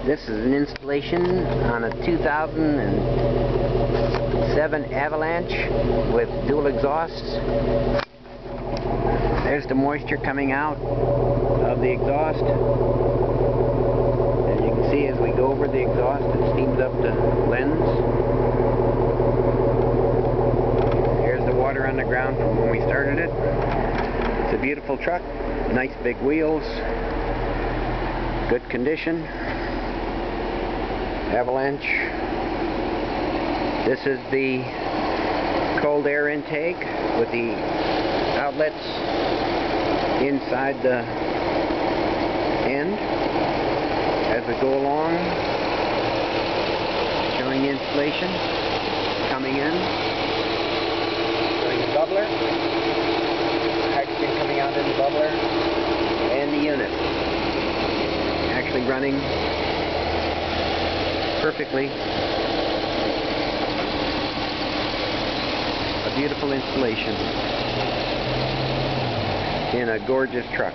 This is an installation on a 2007 Avalanche with dual exhausts. There's the moisture coming out of the exhaust. As you can see, as we go over the exhaust, it steams up the lens. Here's the water on the ground from when we started it. It's a beautiful truck, nice big wheels, good condition. Avalanche. This is the cold air intake with the outlets inside the end. As we go along, showing the installation, coming in, showing the bubbler, hydrogen coming out in the bubbler, and the unit actually running perfectly. A beautiful installation in a gorgeous truck.